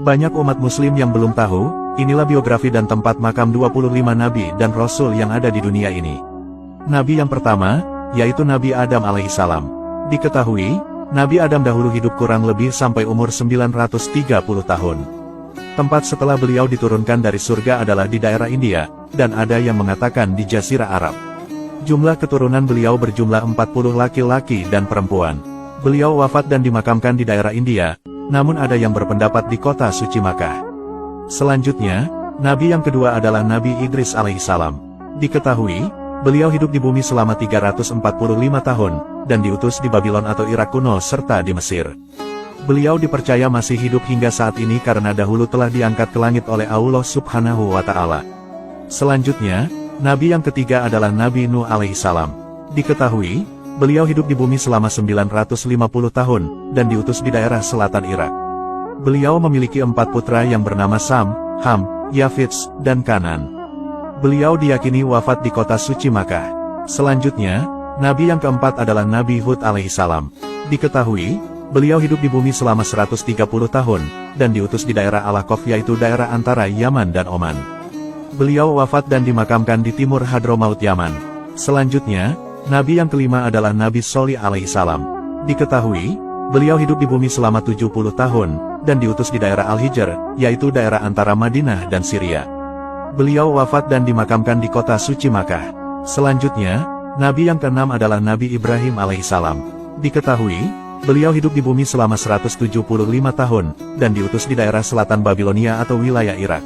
Banyak umat muslim yang belum tahu, inilah biografi dan tempat makam 25 nabi dan rasul yang ada di dunia ini. Nabi yang pertama, yaitu Nabi Adam alaihissalam. Diketahui, Nabi Adam dahulu hidup kurang lebih sampai umur 930 tahun. Tempat setelah beliau diturunkan dari surga adalah di daerah India, dan ada yang mengatakan di Jazirah Arab. Jumlah keturunan beliau berjumlah 40 laki-laki dan perempuan. Beliau wafat dan dimakamkan di daerah India, namun ada yang berpendapat di kota suci Makkah. Selanjutnya, Nabi yang kedua adalah Nabi Idris alaihissalam. Diketahui, beliau hidup di bumi selama 345 tahun, dan diutus di Babylon atau Irak kuno serta di Mesir. Beliau dipercaya masih hidup hingga saat ini karena dahulu telah diangkat ke langit oleh Allah Subhanahu wa Ta'ala. Selanjutnya, Nabi yang ketiga adalah Nabi Nuh alaihissalam. Diketahui, beliau hidup di bumi selama 950 tahun, dan diutus di daerah selatan Irak. Beliau memiliki 4 putra yang bernama Sam, Ham, Yafits, dan Kanan. Beliau diyakini wafat di kota suci Makkah. Selanjutnya, Nabi yang keempat adalah Nabi Hud alaihissalam. Diketahui, beliau hidup di bumi selama 130 tahun, dan diutus di daerah Al-Ahqaf yaitu daerah antara Yaman dan Oman. Beliau wafat dan dimakamkan di timur Hadramaut Yaman. Selanjutnya, Nabi yang kelima adalah Nabi Sholih alaihissalam. Diketahui, beliau hidup di bumi selama 70 tahun, dan diutus di daerah Al-Hijr, yaitu daerah antara Madinah dan Syria. Beliau wafat dan dimakamkan di kota suci Makkah. Selanjutnya, Nabi yang keenam adalah Nabi Ibrahim alaihissalam. Diketahui, beliau hidup di bumi selama 175 tahun, dan diutus di daerah selatan Babilonia atau wilayah Irak.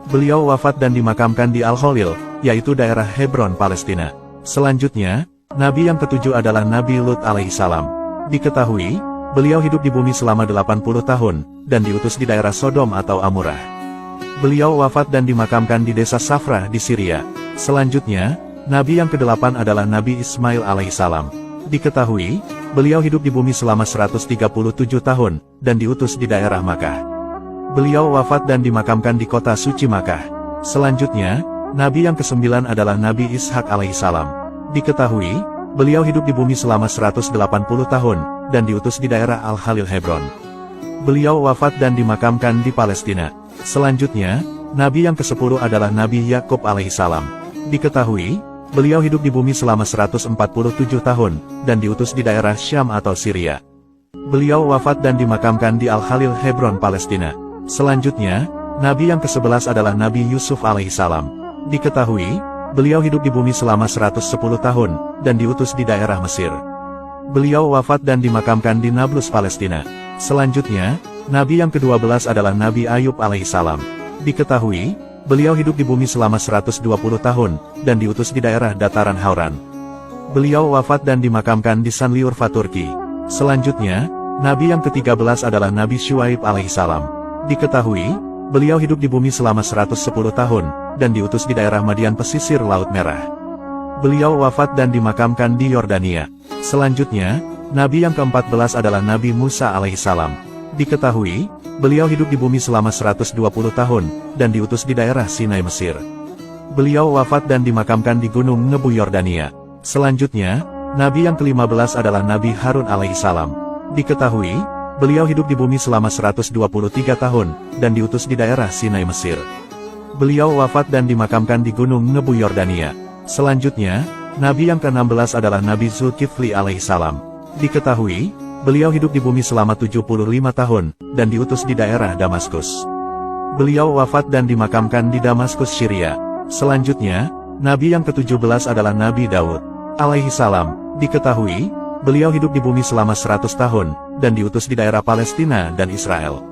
Beliau wafat dan dimakamkan di Al-Khalil, yaitu daerah Hebron, Palestina. Selanjutnya, Nabi yang ketujuh adalah Nabi Lut alaihissalam. Diketahui, beliau hidup di bumi selama 80 tahun, dan diutus di daerah Sodom atau Amurah. Beliau wafat dan dimakamkan di desa Safrah di Syria. Selanjutnya, Nabi yang kedelapan adalah Nabi Ismail alaihissalam. Diketahui, beliau hidup di bumi selama 137 tahun, dan diutus di daerah Makkah. Beliau wafat dan dimakamkan di kota suci Makkah. Selanjutnya, Nabi yang kesembilan adalah Nabi Ishak alaihissalam. Diketahui, beliau hidup di bumi selama 180 tahun, dan diutus di daerah Al-Khalil Hebron. Beliau wafat dan dimakamkan di Palestina. Selanjutnya, Nabi yang ke-10 adalah Nabi Yakub alaihissalam. Diketahui, beliau hidup di bumi selama 147 tahun, dan diutus di daerah Syam atau Syria. Beliau wafat dan dimakamkan di Al-Khalil Hebron, Palestina. Selanjutnya, Nabi yang ke-11 adalah Nabi Yusuf alaihissalam. Diketahui, beliau hidup di bumi selama 110 tahun, dan diutus di daerah Mesir. Beliau wafat dan dimakamkan di Nablus, Palestina. Selanjutnya, Nabi yang ke-12 adalah Nabi Ayub alaihissalam. Diketahui, beliau hidup di bumi selama 120 tahun, dan diutus di daerah dataran Hauran. Beliau wafat dan dimakamkan di Sanliurfa, Turki. Selanjutnya, Nabi yang ke-13 adalah Nabi Syuaib alaihissalam. Diketahui, beliau hidup di bumi selama 110 tahun, dan diutus di daerah Madian pesisir Laut Merah. Beliau wafat dan dimakamkan di Yordania. Selanjutnya, Nabi yang ke-14 adalah Nabi Musa alaihissalam. Diketahui, beliau hidup di bumi selama 120 tahun, dan diutus di daerah Sinai, Mesir. Beliau wafat dan dimakamkan di Gunung Nebu, Yordania. Selanjutnya, Nabi yang ke-15 adalah Nabi Harun alaihissalam. Diketahui, beliau hidup di bumi selama 123 tahun, dan diutus di daerah Sinai, Mesir. Beliau wafat dan dimakamkan di Gunung Nebu, Yordania. Selanjutnya, Nabi yang ke-16 adalah Nabi Zulkifli alaihissalam. Diketahui, beliau hidup di bumi selama 75 tahun, dan diutus di daerah Damaskus. Beliau wafat dan dimakamkan di Damaskus, Syria. Selanjutnya, Nabi yang ke-17 adalah Nabi Daud alaihissalam. Diketahui, beliau hidup di bumi selama 100 tahun, dan diutus di daerah Palestina dan Israel.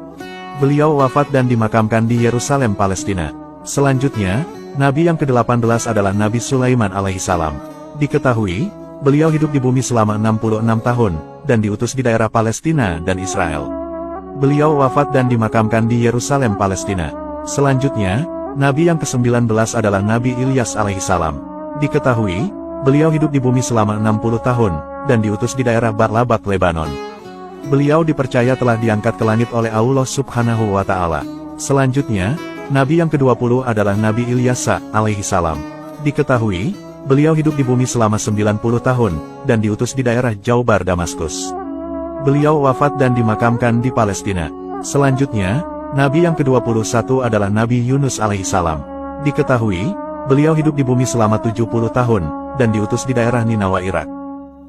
Beliau wafat dan dimakamkan di Yerusalem, Palestina. Selanjutnya, Nabi yang ke-18 adalah Nabi Sulaiman alaihissalam. Diketahui, beliau hidup di bumi selama 66 tahun, dan diutus di daerah Palestina dan Israel. Beliau wafat dan dimakamkan di Yerusalem, Palestina. Selanjutnya, Nabi yang ke-19 adalah Nabi Ilyas alaihissalam. Diketahui, beliau hidup di bumi selama 60 tahun, dan diutus di daerah Barlabak, Lebanon. Beliau dipercaya telah diangkat ke langit oleh Allah Subhanahu wa Ta'ala. Selanjutnya, Nabi yang ke-20 adalah Nabi Ilyasa alaihissalam. Diketahui, beliau hidup di bumi selama 90 tahun, dan diutus di daerah Jaubar, Damaskus. Beliau wafat dan dimakamkan di Palestina. Selanjutnya, Nabi yang ke-21 adalah Nabi Yunus alaihissalam. Diketahui, beliau hidup di bumi selama 70 tahun, dan diutus di daerah Ninawa, Irak.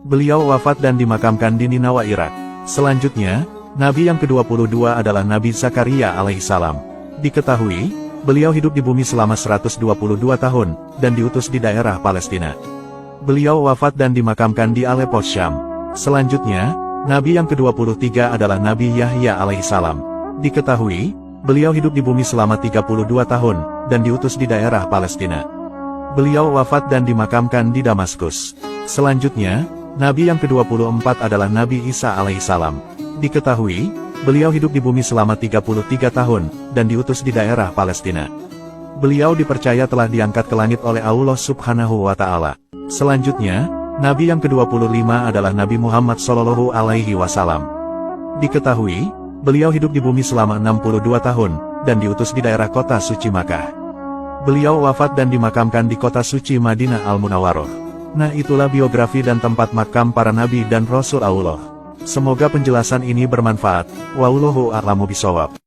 Beliau wafat dan dimakamkan di Ninawa, Irak. Selanjutnya, Nabi yang ke-22 adalah Nabi Zakaria alaihissalam. Diketahui, beliau hidup di bumi selama 122 tahun, dan diutus di daerah Palestina. Beliau wafat dan dimakamkan di Aleppo, Syam. Selanjutnya, Nabi yang ke-23 adalah Nabi Yahya alaihissalam. Diketahui, beliau hidup di bumi selama 32 tahun, dan diutus di daerah Palestina. Beliau wafat dan dimakamkan di Damaskus. Selanjutnya, Nabi yang ke-24 adalah Nabi Isa alaihissalam. Diketahui, beliau hidup di bumi selama 33 tahun, dan diutus di daerah Palestina. Beliau dipercaya telah diangkat ke langit oleh Allah Subhanahu wa Ta'ala. Selanjutnya, Nabi yang ke-25 adalah Nabi Muhammad Shallallahu Alaihi Wasallam. Diketahui, beliau hidup di bumi selama 62 tahun, dan diutus di daerah kota suci Makkah. Beliau wafat dan dimakamkan di kota suci Madinah Al-Munawwaroh. Nah, itulah biografi dan tempat makam para nabi dan rasul Allah. Semoga penjelasan ini bermanfaat. Wallahu a'lamu bishawab.